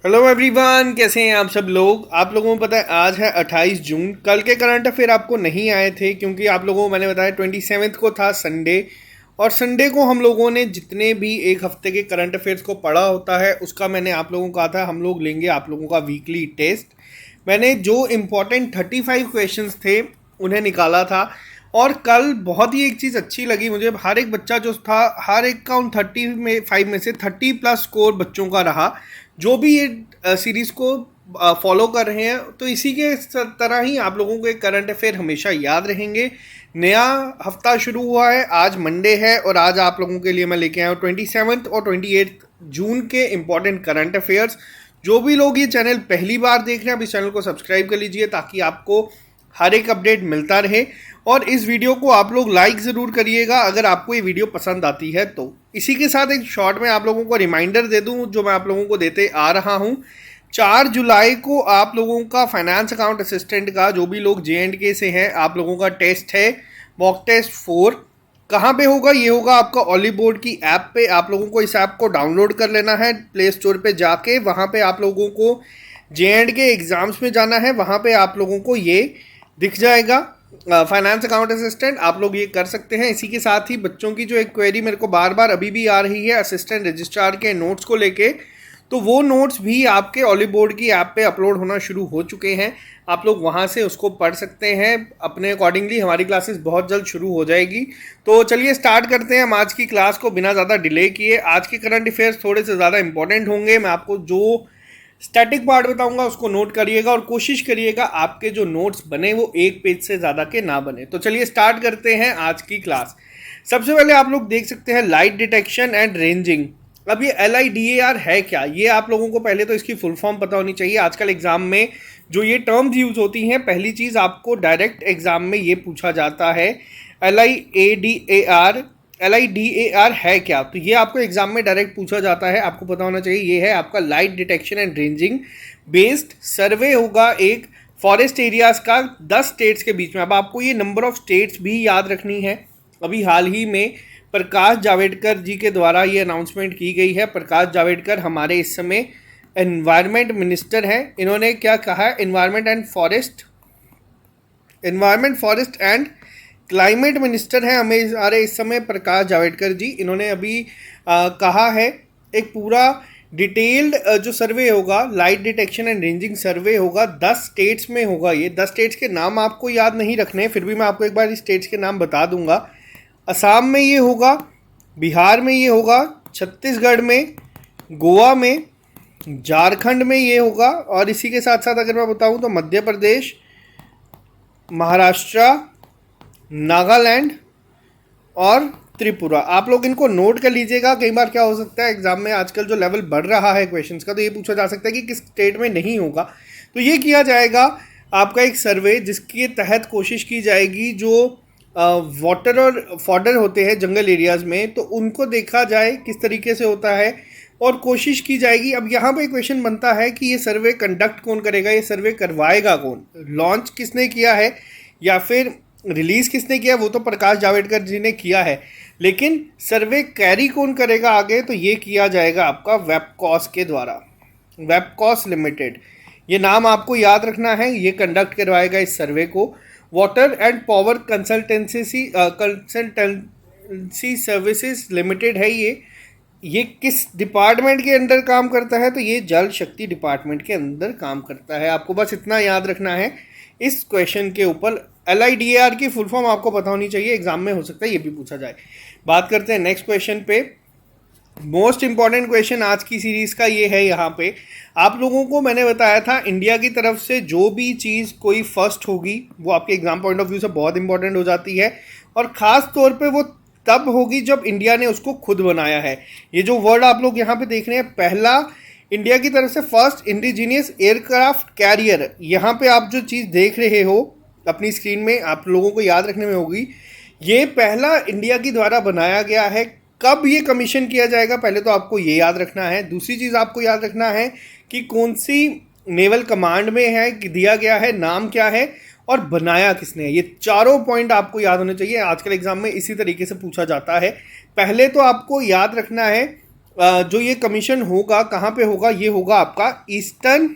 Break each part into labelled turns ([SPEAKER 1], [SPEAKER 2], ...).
[SPEAKER 1] Hello everyone, कैसे हैं आप सब लोग। आप लोगों को पता है आज है 28 जून। कल के करंट अफेयर आपको नहीं आए थे क्योंकि आप लोगों को मैंने बताया 27 को था संडे। और संडे को हम लोगों ने जितने भी एक हफ्ते के करंट अफेयर्स को पढ़ा होता है उसका मैंने आप लोगों को कहा था हम लोग लेंगे आप लोगों का वीकली टेस्ट। मैंने जो इम्पोर्टेंट 35 क्वेश्चंस थे उन्हें निकाला था। और कल बहुत ही एक चीज़ अच्छी लगी मुझे, हर एक बच्चा जो था हर एक का उन 35 में से 30+ स्कोर बच्चों का रहा जो भी ये सीरीज़ को फॉलो कर रहे हैं। तो इसी के तरह ही आप लोगों को एक करंट अफेयर हमेशा याद रहेंगे। नया हफ्ता शुरू हुआ है, आज मंडे है और आज आप लोगों के लिए मैं लेके आया हूँ 27 और 28 जून के इम्पॉर्टेंट करंट अफेयर्स। जो भी लोग ये चैनल पहली बार देख रहे हैं, आप इस चैनल को सब्सक्राइब कर लीजिए ताकि आपको हर एक अपडेट मिलता रहे। और इस वीडियो को आप लोग लाइक ज़रूर करिएगा अगर आपको ये वीडियो पसंद आती है तो। इसी के साथ एक शॉर्ट में आप लोगों को रिमाइंडर दे दूं जो मैं आप लोगों को देते आ रहा हूं। 4 जुलाई को आप लोगों का फाइनेंस अकाउंट असिस्टेंट का, जो भी लोग JNK से हैं, आप लोगों का टेस्ट है मॉक टेस्ट 4। कहाँ पे होगा? ये होगा आपका ऑली बोर्ड की ऐप पे। आप लोगों को इस ऐप को डाउनलोड कर लेना है प्ले स्टोर पे जाके। वहाँ पे आप लोगों को JNK एग्ज़ाम्स में जाना है, वहाँ पे आप लोगों को ये दिख जाएगा फाइनेंस अकाउंट असिस्टेंट। आप लोग ये कर सकते हैं। इसी के साथ ही बच्चों की जो एक क्वेरी मेरे को बार बार अभी भी आ रही है असिस्टेंट रजिस्ट्रार के नोट्स को लेके, तो वो नोट्स भी आपके ऑली बोर्ड की ऐप पे अपलोड होना शुरू हो चुके हैं। आप लोग वहाँ से उसको पढ़ सकते हैं अपने अकॉर्डिंगली। हमारी क्लासेस बहुत जल्द शुरू हो जाएगी। तो चलिए स्टार्ट करते हैं हम आज की क्लास को बिना ज़्यादा डिले किए। आज के करंट अफेयर्स थोड़े से ज़्यादा इंपॉर्टेंट होंगे। मैं आपको जो स्टैटिक पार्ट बताऊंगा उसको नोट करिएगा और कोशिश करिएगा आपके जो नोट्स बने वो एक पेज से ज़्यादा के ना बने। तो चलिए स्टार्ट करते हैं आज की क्लास। सबसे पहले आप लोग देख सकते हैं लाइट डिटेक्शन एंड रेंजिंग। अब ये LIDAR है क्या? ये आप लोगों को पहले तो इसकी फुल फॉर्म पता होनी चाहिए। आजकल एग्जाम में जो ये टर्म्स यूज होती हैं, पहली चीज़ आपको डायरेक्ट एग्जाम में ये पूछा जाता है LIDAR है क्या? तो ये आपको एग्जाम में डायरेक्ट पूछा जाता है, आपको पता होना चाहिए। ये है आपका light detection and ranging based सर्वे होगा एक फॉरेस्ट एरियाज का 10 स्टेट्स के बीच में। अब आपको ये नंबर ऑफ स्टेट्स भी याद रखनी है। अभी हाल ही में प्रकाश जावड़ेकर जी के द्वारा ये अनाउंसमेंट की गई है। प्रकाश जावड़ेकर हमारे इस समय एनवायरनमेंट मिनिस्टर हैं। इन्होंने क्या कहा है? Environment forest and climate minister हैं हमारे इस समय प्रकाश जावड़ेकर जी। इन्होंने अभी कहा है एक पूरा डिटेल्ड जो सर्वे होगा, लाइट डिटेक्शन एंड रेंजिंग सर्वे होगा, 10 स्टेट्स में होगा। ये 10 स्टेट्स के नाम आपको याद नहीं रखने, फिर भी मैं आपको एक बार इस स्टेट्स के नाम बता दूंगा। असम में ये होगा, बिहार में ये होगा, छत्तीसगढ़ में, गोवा में, झारखंड में ये होगा। और इसी के साथ साथ अगर मैं बताऊं तो मध्य प्रदेश, महाराष्ट्र, नागालैंड और त्रिपुरा। आप लोग इनको नोट कर लीजिएगा। कई बार क्या हो सकता है एग्जाम में आजकल जो लेवल बढ़ रहा है क्वेश्चंस का, तो ये पूछा जा सकता है कि किस स्टेट में नहीं होगा। तो ये किया जाएगा आपका एक सर्वे जिसके तहत कोशिश की जाएगी जो वाटर और फॉडर होते हैं जंगल एरियाज में, तो उनको देखा जाए किस तरीके से होता है और कोशिश की जाएगी। अब यहाँ पे क्वेश्चन बनता है कि ये सर्वे कंडक्ट कौन करेगा, ये सर्वे करवाएगा कौन, लॉन्च किसने किया है या फिर रिलीज़ किसने किया? वो तो प्रकाश जावड़ेकर जी ने किया है, लेकिन सर्वे कैरी कौन करेगा आगे? तो ये किया जाएगा आपका वेबकॉस के द्वारा। वेबकॉस लिमिटेड, ये नाम आपको याद रखना है। ये कंडक्ट करवाएगा इस सर्वे को। Water and power consultancy services limited है ये किस डिपार्टमेंट के अंदर काम करता है? तो ये जल शक्ति डिपार्टमेंट के अंदर काम करता है। आपको बस इतना याद रखना है इस क्वेश्चन के ऊपर। LIDAR की फुल फॉर्म आपको पता होनी चाहिए, एग्जाम में हो सकता है ये भी पूछा जाए। बात करते हैं नेक्स्ट क्वेश्चन पे। मोस्ट इंपॉर्टेंट क्वेश्चन आज की सीरीज़ का ये है। यहाँ पे आप लोगों को मैंने बताया था इंडिया की तरफ से जो भी चीज़ कोई फर्स्ट होगी वो आपके एग्जाम पॉइंट ऑफ व्यू से बहुत इंपॉर्टेंट हो जाती है, और ख़ास तौर पे वो तब होगी जब इंडिया ने उसको खुद बनाया है। ये जो वर्ड आप लोग यहाँ पे देख रहे हैं, पहला इंडिया की तरफ से फर्स्ट इंडिजीनियस एयरक्राफ्ट कैरियर, यहाँ पे आप जो चीज़ देख रहे हो अपनी स्क्रीन में, आप लोगों को याद रखने में होगी, ये पहला इंडिया की द्वारा बनाया गया है। कब ये कमीशन किया जाएगा पहले तो आपको ये याद रखना है। दूसरी चीज़ आपको याद रखना है कि कौन सी नेवल कमांड में है, दिया गया है, नाम क्या है और बनाया किसने है। ये चारों पॉइंट आपको याद होने चाहिए। आजकल एग्जाम में इसी तरीके से पूछा जाता है। पहले तो आपको याद रखना है जो ये कमीशन होगा कहाँ पे होगा, ये होगा आपका ईस्टर्न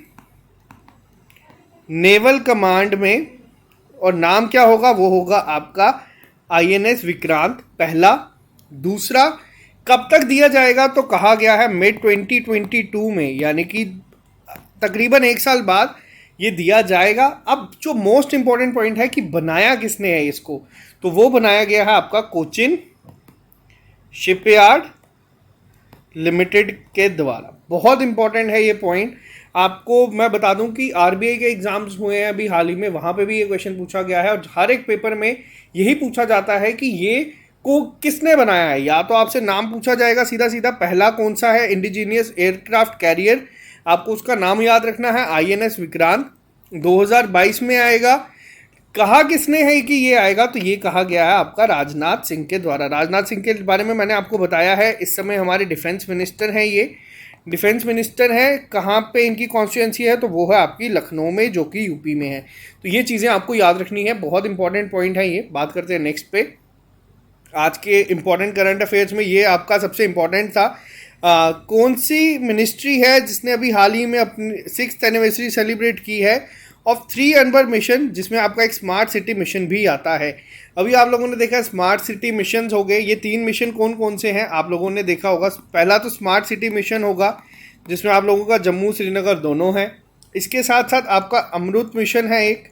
[SPEAKER 1] नेवल कमांड में, और नाम क्या होगा, वो होगा आपका INS विक्रांत पहला। दूसरा, कब तक दिया जाएगा, तो कहा गया है मिड 2022 में, यानी कि तकरीबन 1 साल बाद ये दिया जाएगा। अब जो मोस्ट इंपॉर्टेंट पॉइंट है कि बनाया किसने है इसको, तो वो बनाया गया है आपका कोचिन शिपयार्ड लिमिटेड के द्वारा। बहुत इंपॉर्टेंट है ये पॉइंट। आपको मैं बता दूं कि RBI के एग्जाम्स हुए हैं अभी हाल ही में, वहाँ पे भी ये क्वेश्चन पूछा गया है और हर एक पेपर में यही पूछा जाता है कि ये को किसने बनाया है। या तो आपसे नाम पूछा जाएगा सीधा सीधा, पहला कौन सा है इंडिजीनियस एयरक्राफ्ट कैरियर, आपको उसका नाम याद रखना है, INS विक्रांत 2022 में आएगा। कहा किसने है कि ये आएगा, तो ये कहा गया है आपका राजनाथ सिंह के द्वारा। राजनाथ सिंह के बारे में मैंने आपको बताया है, इस समय हमारे डिफेंस मिनिस्टर हैं। ये डिफेंस मिनिस्टर है, कहाँ पे इनकी कॉन्स्टिट्यूंसी है, तो वो है आपकी लखनऊ में, जो कि यूपी में है। तो ये चीज़ें आपको याद रखनी है, बहुत इंपॉर्टेंट पॉइंट है ये। बात करते हैं नेक्स्ट पे। आज के इंपॉर्टेंट करंट अफेयर्स में ये आपका सबसे इंपॉर्टेंट था। कौन सी मिनिस्ट्री है जिसने अभी हाल ही में अपनी 6th एनिवर्सरी सेलिब्रेट की है ऑफ 3 अर्बन मिशन, जिसमें आपका एक स्मार्ट सिटी मिशन भी आता है। अभी आप लोगों ने देखा स्मार्ट सिटी मिशन हो गए। ये 3 मिशन कौन कौन से हैं आप लोगों ने देखा होगा। पहला तो स्मार्ट सिटी मिशन होगा, जिसमें आप लोगों का जम्मू श्रीनगर दोनों है। इसके साथ साथ आपका अमृत मिशन है एक,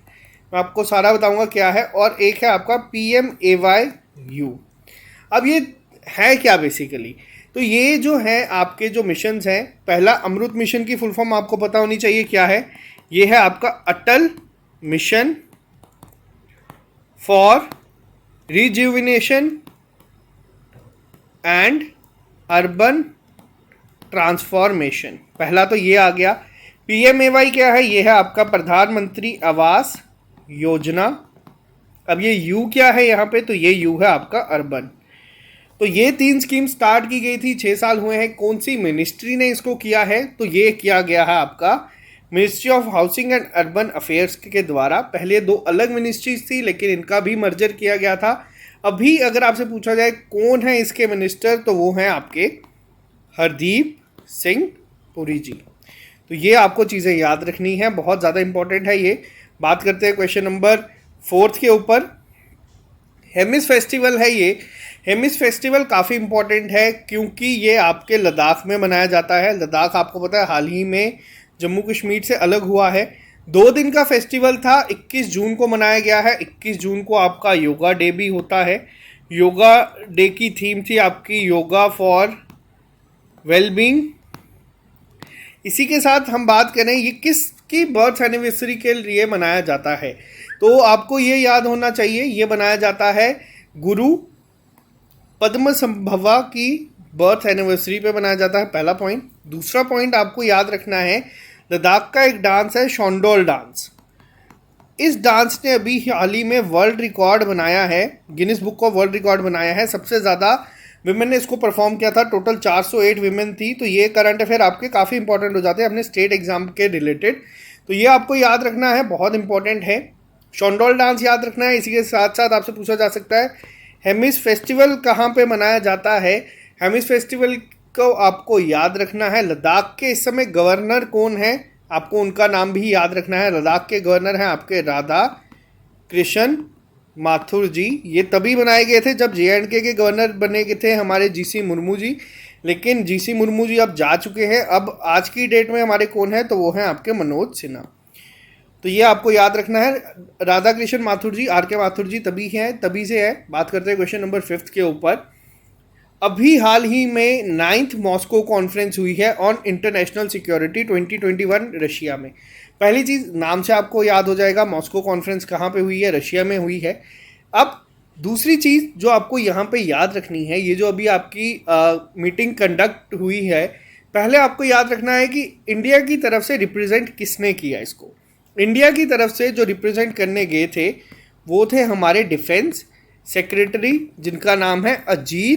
[SPEAKER 1] मैं आपको सारा बताऊंगा क्या है, और एक है आपका PMAYU। अब ये है क्या बेसिकली, तो ये जो है आपके जो मिशंस हैं, पहला अमृत मिशन की फुल फॉर्म आपको पता होनी चाहिए क्या है। ये है आपका Atal mission for rejuvenation and urban transformation, पहला तो ये आ गया। PMAY क्या है, ये है आपका प्रधानमंत्री आवास योजना। अब ये यू क्या है यहाँ पे, तो ये यू है आपका अर्बन। तो ये 3 स्कीम स्टार्ट की गई थी, 6 साल हुए हैं। कौन सी मिनिस्ट्री ने इसको किया है, तो ये किया गया है आपका ministry of housing and urban affairs के द्वारा। पहले 2 अलग मिनिस्ट्रीज थी, लेकिन इनका भी मर्जर किया गया था। अभी अगर आपसे पूछा जाए कौन है इसके मिनिस्टर, तो वो हैं आपके हरदीप सिंह पुरी जी। तो ये आपको चीज़ें याद रखनी है, बहुत ज़्यादा इंपॉर्टेंट है ये। बात करते हैं क्वेश्चन नंबर 4 के ऊपर। हेमिस फेस्टिवल है ये। हेमिस फेस्टिवल काफ़ी इंपॉर्टेंट है क्योंकि ये आपके लद्दाख में मनाया जाता है। लद्दाख आपको पता है हाल ही में जम्मू कश्मीर से अलग हुआ है। 2 दिन का फेस्टिवल था, 21 जून को मनाया गया है। 21 जून को आपका योगा डे भी होता है। योगा डे की थीम थी आपकी योगा फॉर वेलबींग। इसी के साथ हम बात करें ये किसकी बर्थ एनिवर्सरी के लिए मनाया जाता है, तो आपको ये याद होना चाहिए, ये बनाया जाता है गुरु पद्म संभवा की बर्थ एनिवर्सरी पे बनाया जाता है, पहला पॉइंट। दूसरा पॉइंट आपको याद रखना है, लद्दाख का एक डांस है शोंडोल डांस। इस डांस ने अभी हाल ही में वर्ल्ड रिकॉर्ड बनाया है, Guinness book of world record बनाया है। सबसे ज़्यादा विमेन ने इसको परफॉर्म किया था, टोटल 408 विमेन थी। तो ये करंट अफेयर आपके काफ़ी इंपॉर्टेंट हो जाते हैं अपने स्टेट एग्जाम के रिलेटेड, तो ये आपको याद रखना है, बहुत इंपॉर्टेंट है। शोंडोल डांस याद रखना है। इसी के साथ साथ आपसे पूछा जा सकता है हेमिस फेस्टिवल कहाँ पे मनाया जाता है। हेमिस फेस्टिवल को आपको याद रखना है। लद्दाख के इस समय गवर्नर कौन है, आपको उनका नाम भी याद रखना है। लद्दाख के गवर्नर हैं आपके राधा कृष्ण माथुर जी। ये तभी बनाए गए थे जब JNK के गवर्नर बने गए थे हमारे GC मुर्मू जी, लेकिन GC मुर्मू जी अब जा चुके हैं। अब आज की डेट में हमारे कौन है, तो वो हैं आपके मनोज सिन्हा। तो ये आपको याद रखना है, राधा कृष्ण माथुर जी, RK माथुर जी तभी से है। बात करते हैं क्वेश्चन नंबर 5 के ऊपर। अभी हाल ही में 9th मॉस्को कॉन्फ्रेंस हुई है ऑन इंटरनेशनल सिक्योरिटी 2021 रशिया में। पहली चीज़ नाम से आपको याद हो जाएगा मॉस्को कॉन्फ्रेंस कहाँ पे हुई है, रशिया में हुई है। अब दूसरी चीज़ जो आपको यहाँ पे याद रखनी है, ये जो अभी आपकी मीटिंग कंडक्ट हुई है, पहले आपको याद रखना है कि इंडिया की तरफ से रिप्रेजेंट किसने किया इसको। इंडिया की तरफ से जो रिप्रेजेंट करने गए थे वो थे हमारे डिफेंस सेक्रेटरी, जिनका नाम है अजय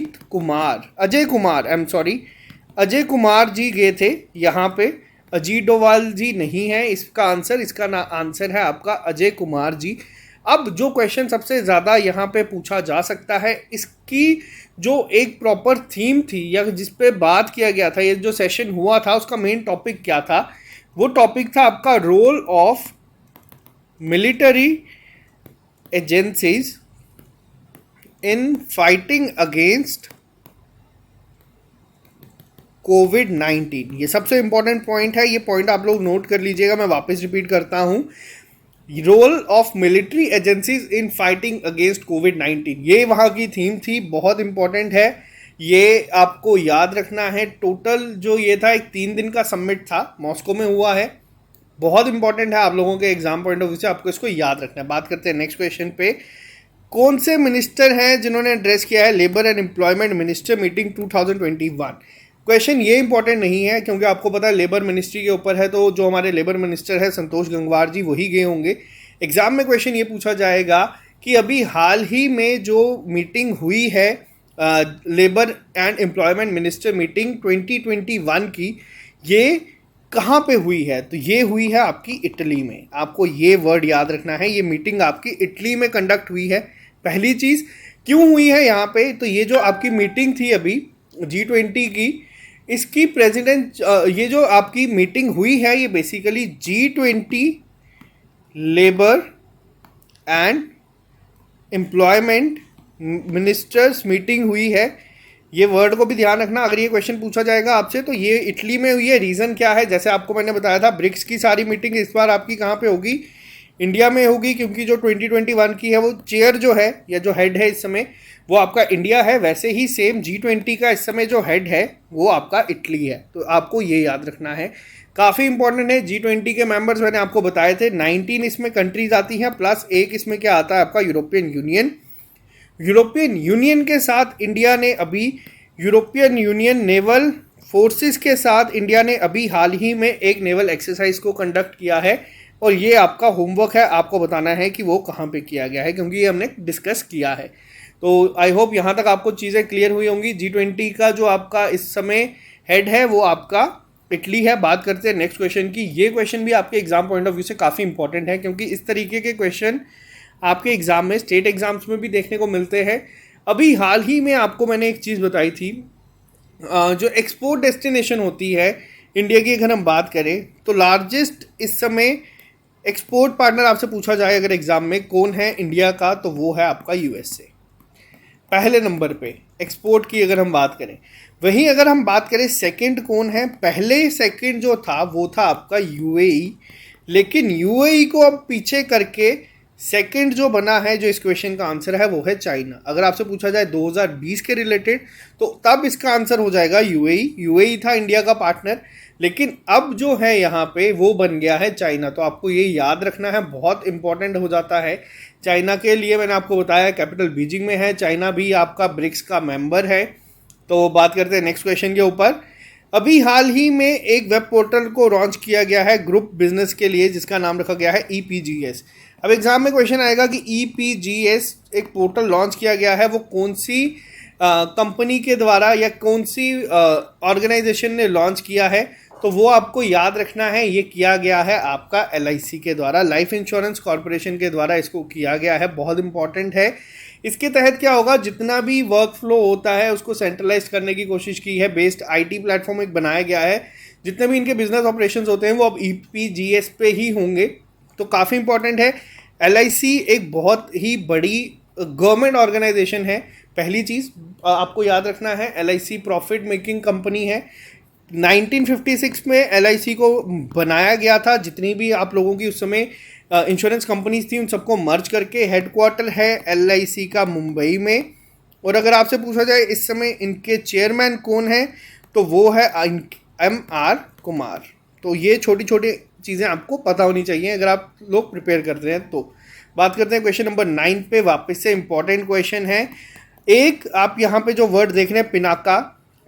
[SPEAKER 1] कुमार जी गए थे यहाँ पे। अजीत डोवाल जी नहीं है इसका आंसर, इसका आंसर है आपका अजय कुमार जी। अब जो क्वेश्चन सबसे ज़्यादा यहाँ पे पूछा जा सकता है, इसकी जो एक प्रॉपर थीम थी या जिस पे बात किया गया था, ये जो सेशन हुआ था उसका मेन टॉपिक क्या था, वो टॉपिक था आपका role of military agencies in fighting against कोविड-19। ये सबसे इंपॉर्टेंट पॉइंट है, ये पॉइंट आप लोग नोट कर लीजिएगा, मैं वापस रिपीट करता हूँ। Role of military agencies in fighting against कोविड-19, ये वहाँ की थीम थी, बहुत इंपॉर्टेंट है, ये आपको याद रखना है। टोटल जो ये था एक 3 दिन का समिट था, मॉस्को में हुआ है, बहुत इंपॉर्टेंट है आप लोगों के एग्जाम पॉइंट ऑफ व्यू से, आपको इसको याद रखना है। बात करते हैं नेक्स्ट क्वेश्चन पे। कौन से मिनिस्टर हैं जिन्होंने एड्रेस किया है labour and employment minister meeting 2021? Question ये इंपॉर्टेंट नहीं है क्योंकि आपको पता है लेबर मिनिस्ट्री के ऊपर है, तो जो हमारे लेबर मिनिस्टर है संतोष गंगवार जी वही गए होंगे। एग्जाम में क्वेश्चन ये पूछा जाएगा कि अभी हाल ही में जो मीटिंग हुई है labour and employment minister meeting 2021 की, ये कहाँ पे हुई है? तो ये हुई है आपकी इटली में। आपको ये वर्ड याद रखना है, ये मीटिंग आपकी इटली में कंडक्ट हुई है। पहली चीज़ क्यों हुई है यहाँ पे, तो ये जो आपकी मीटिंग थी अभी G20 की, इसकी प्रेसिडेंट, ये जो आपकी मीटिंग हुई है ये basically G20 labour and employment ministers meeting हुई है। ये वर्ड को भी ध्यान रखना, अगर ये क्वेश्चन पूछा जाएगा आपसे तो ये इटली में हुई है। रीज़न क्या है, जैसे आपको मैंने बताया था ब्रिक्स की सारी मीटिंग इस बार आपकी कहाँ पे होगी, इंडिया में होगी, क्योंकि जो 2021 की है वो चेयर जो है या जो हेड है इस समय वो आपका इंडिया है। वैसे ही सेम G20 का इस समय जो हेड है वो आपका इटली है, तो आपको ये याद रखना है, काफ़ी इंपॉर्टेंट है। G20 के मेंबर्स मैंने आपको बताए थे, 19 इसमें कंट्रीज आती हैं, प्लस एक इसमें क्या आता है आपका यूरोपियन यूनियन। यूरोपियन यूनियन के साथ इंडिया ने अभी, यूरोपियन यूनियन नेवल फोर्सेस के साथ इंडिया ने अभी हाल ही में एक नेवल एक्सरसाइज को कंडक्ट किया है, और ये आपका होमवर्क है, आपको बताना है कि वो कहाँ पे किया गया है, क्योंकि ये हमने डिस्कस किया है। तो आई होप यहाँ तक आपको चीज़ें क्लियर हुई होंगी। G20 का जो आपका इस समय हेड है वो आपका इटली है। बात करते हैं नेक्स्ट क्वेश्चन की। ये क्वेश्चन भी आपके एग्जाम पॉइंट ऑफ व्यू से काफ़ी इंपॉर्टेंट है, क्योंकि इस तरीके के क्वेश्चन आपके एग्जाम में, स्टेट एग्जाम्स में भी देखने को मिलते हैं। अभी हाल ही में आपको मैंने एक चीज़ बताई थी, जो एक्सपोर्ट डेस्टिनेशन होती है इंडिया की, अगर हम बात करें तो लार्जेस्ट इस समय एक्सपोर्ट पार्टनर आपसे पूछा जाए अगर एग्जाम में कौन है इंडिया का, तो वो है आपका USA, पहले नंबर पे एक्सपोर्ट की अगर हम बात करें। वहीं अगर हम बात करें सेकंड कौन है, पहले सेकंड जो था वो था आपका UAE, लेकिन UAE को अब पीछे करके सेकंड जो बना है, जो इस क्वेश्चन का आंसर है वो है चाइना। अगर आपसे पूछा जाए 2020 के रिलेटेड तो तब इसका आंसर हो जाएगा UAE था इंडिया का पार्टनर, लेकिन अब जो है यहाँ पे वो बन गया है चाइना। तो आपको ये याद रखना है, बहुत इंपॉर्टेंट हो जाता है चाइना के लिए। मैंने आपको बताया कैपिटल बीजिंग में है, चाइना भी आपका ब्रिक्स का मेंबर है। तो बात करते हैं नेक्स्ट क्वेश्चन के ऊपर। अभी हाल ही में एक वेब पोर्टल को लॉन्च किया गया है ग्रुप बिजनेस के लिए, जिसका नाम रखा गया है EPGS। अब एग्जाम में क्वेश्चन आएगा कि EPGS एक पोर्टल लॉन्च किया गया है, वो कौन सी कंपनी के द्वारा या कौन सी ऑर्गेनाइजेशन ने लॉन्च किया है, तो वो आपको याद रखना है। ये किया गया है आपका LIC के द्वारा, लाइफ इंश्योरेंस कॉर्पोरेशन के द्वारा इसको किया गया है, बहुत इंपॉर्टेंट है। इसके तहत क्या होगा, जितना भी वर्क फ्लो होता है उसको सेंट्रलाइज करने की कोशिश की है, बेस्ड IT प्लेटफॉर्म एक बनाया गया है, जितने भी इनके बिजनेस ऑपरेशंस होते हैं वो अब EPGS पे ही होंगे, तो काफ़ी इंपॉर्टेंट है। LIC एक बहुत ही बड़ी गवर्नमेंट ऑर्गेनाइजेशन है। पहली चीज़ आपको याद रखना है, LIC प्रॉफिट मेकिंग कंपनी है। 1956 में LIC को बनाया गया था, जितनी भी आप लोगों की उस समय इंश्योरेंस कंपनीज थी उन सबको मर्ज करके। हेडक्वार्टर है LIC का मुंबई में, और अगर आपसे पूछा जाए इस समय इनके चेयरमैन कौन है, तो वो है MR कुमार। तो ये छोटी छोटी चीज़ें आपको पता होनी चाहिए अगर आप लोग प्रिपेयर कर रहे हैं। तो बात करते हैं क्वेश्चन नंबर 9 पे, वापस से इंपॉर्टेंट क्वेश्चन है। एक आप यहाँ पे जो वर्ड देख रहे हैं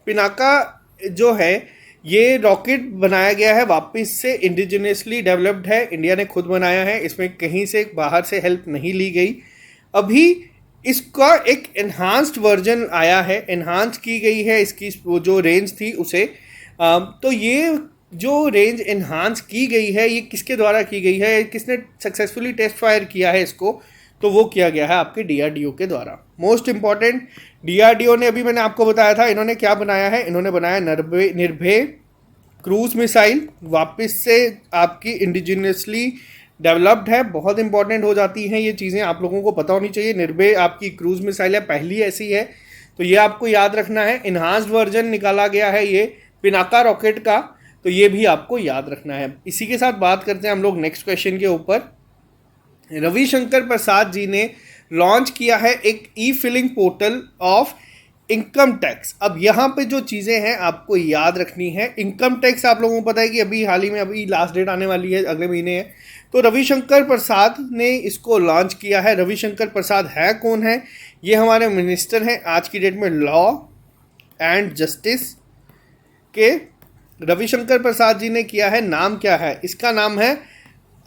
[SPEAKER 1] पिनाका जो है, ये रॉकेट बनाया गया है, वापस से इंडिजिनियसली डेवलप्ड है, इंडिया ने खुद बनाया है, इसमें कहीं से बाहर से हेल्प नहीं ली गई। अभी इसका एक एनहांस्ड वर्जन आया है, एनहांस की गई है इसकी वो जो रेंज थी उसे। तो ये जो रेंज एनहांस की गई है ये किसके द्वारा की गई है, किसने सक्सेसफुली टेस्ट फायर किया है इसको, तो वो किया गया है आपके डीआरडीओ के द्वारा। मोस्ट इंपॉर्टेंट, डीआरडीओ ने अभी मैंने आपको बताया था इन्होंने क्या बनाया है, इन्होंने बनाया निर्भय क्रूज मिसाइल, वापस से आपकी इंडिजिनियसली डेवलप्ड है। बहुत इंपॉर्टेंट हो जाती हैं ये चीज़ें, आप लोगों को पता होनी चाहिए। निर्भय आपकी क्रूज मिसाइल है, पहली ऐसी है, तो ये आपको याद रखना है। इन्हांस्ड वर्जन निकाला गया है ये पिनाका रॉकेट का, तो ये भी आपको याद रखना है। इसी के साथ बात करते हैं हम लोग नेक्स्ट क्वेश्चन के ऊपर। रविशंकर प्रसाद जी ने लॉन्च किया है एक ई filling portal of income tax. अब यहाँ पे जो चीज़ें हैं आपको याद रखनी है। इनकम टैक्स आप लोगों को पता है कि अभी हाल ही में अभी लास्ट डेट आने वाली है, अगले महीने है, तो रविशंकर प्रसाद ने इसको लॉन्च किया है। रविशंकर प्रसाद है कौन है? ये हमारे मिनिस्टर हैं आज की डेट में लॉ एंड जस्टिस के। रविशंकर प्रसाद जी ने किया है, नाम क्या है इसका? नाम है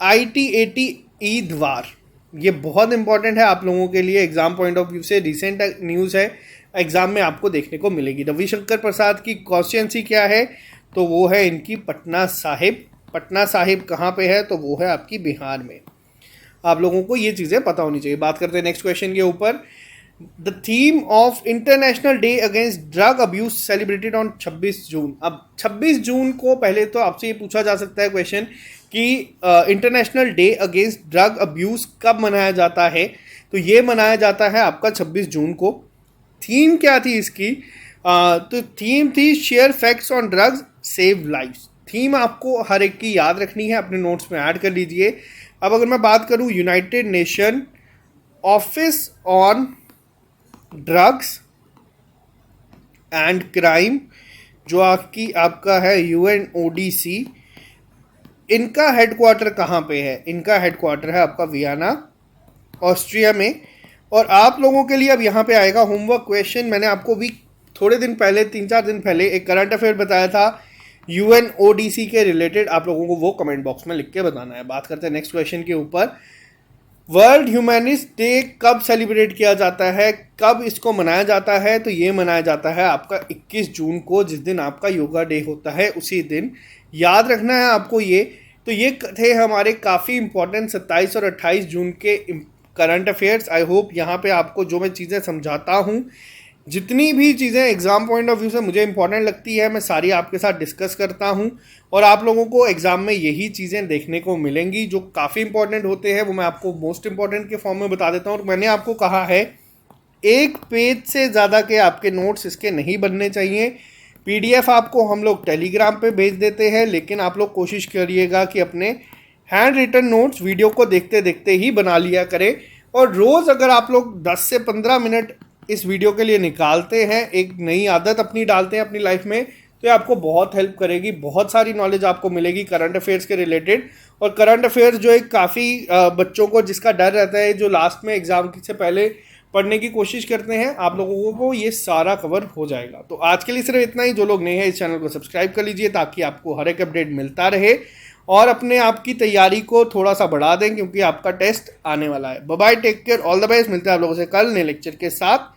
[SPEAKER 1] ITAT द्वार। ये बहुत इंपॉर्टेंट है आप लोगों के लिए, एग्जाम पॉइंट ऑफ व्यू से रिसेंट न्यूज़ है, एग्जाम में आपको देखने को मिलेगी। रविशंकर प्रसाद की कॉन्स्टिट्यूंसी क्या है? तो वो है इनकी पटना साहिब। पटना साहिब कहाँ पे है? तो वो है आपकी बिहार में। आप लोगों को ये चीज़ें पता होनी चाहिए। बात करते हैं नेक्स्ट क्वेश्चन के ऊपर। The theme of international day against drug abuse celebrated on 26 जून। अब 26 जून को पहले तो आपसे ये पूछा जा सकता है क्वेश्चन कि international day against drug abuse कब मनाया जाता है? तो ये मनाया जाता है आपका 26 जून को। थीम क्या थी इसकी? तो थीम थी share facts on drugs save lifes. Theme आपको हर एक की याद रखनी है, अपने नोट्स में ऐड कर लीजिए। अब अगर मैं बात करूं United nation office on drugs and crime, जो आपका है UNODC, इनका हेडक्वार्टर कहाँ पे है? इनका हेडक्वार्टर है आपका वियना, ऑस्ट्रिया में। और आप लोगों के लिए अब यहाँ पे आएगा होमवर्क क्वेश्चन। मैंने आपको भी थोड़े दिन पहले, 3-4 दिन पहले एक करंट अफेयर बताया था UNODC के रिलेटेड, आप लोगों को वो कमेंट बॉक्स में लिख के बताना है। बात करते हैं नेक्स्ट क्वेश्चन के ऊपर। वर्ल्ड ह्यूमैनिस्ट डे कब सेलिब्रेट किया जाता है, कब इसको मनाया जाता है? तो ये मनाया जाता है आपका 21 जून को, जिस दिन आपका योगा डे होता है उसी दिन। याद रखना है आपको ये। तो ये थे हमारे काफ़ी इंपॉर्टेंट 27 और 28 जून के करंट अफेयर्स। आई होप यहाँ पे आपको जो मैं चीज़ें समझाता हूँ, जितनी भी चीज़ें एग्ज़ाम पॉइंट ऑफ व्यू से मुझे इंपॉर्टेंट लगती है, मैं सारी आपके साथ डिस्कस करता हूँ। और आप लोगों को एग्ज़ाम में यही चीज़ें देखने को मिलेंगी जो काफ़ी इंपॉर्टेंट होते हैं, वो मैं आपको मोस्ट इंपॉर्टेंट के फॉर्म में बता देता हूँ। और मैंने आपको कहा है एक पेज से ज़्यादा के आपके नोट्स इसके नहीं बनने चाहिए। PDF आपको हम लोग टेलीग्राम पे भेज देते हैं, लेकिन आप लोग कोशिश करिएगा कि अपने हैंड रिटन नोट्स वीडियो को देखते देखते ही बना लिया करें। और रोज़ अगर आप लोग 10 से 15 मिनट इस वीडियो के लिए निकालते हैं, एक नई आदत अपनी डालते हैं अपनी लाइफ में, तो ये आपको बहुत हेल्प करेगी। बहुत सारी नॉलेज आपको मिलेगी करंट अफेयर्स के रिलेटेड। और करंट अफेयर्स जो एक काफ़ी बच्चों को जिसका डर रहता है, जो लास्ट में एग्जाम से पहले पढ़ने की कोशिश करते हैं, आप लोगों को ये सारा कवर हो जाएगा। तो आज के लिए सिर्फ इतना ही। जो लोग नए हैं इस चैनल को सब्सक्राइब कर लीजिए ताकि आपको हर एक अपडेट मिलता रहे, और अपने आप की तैयारी को थोड़ा सा बढ़ा दें क्योंकि आपका टेस्ट आने वाला है। Bye bye, take care, all the best. मिलते हैं आप लोगों से कल नए लेक्चर के साथ।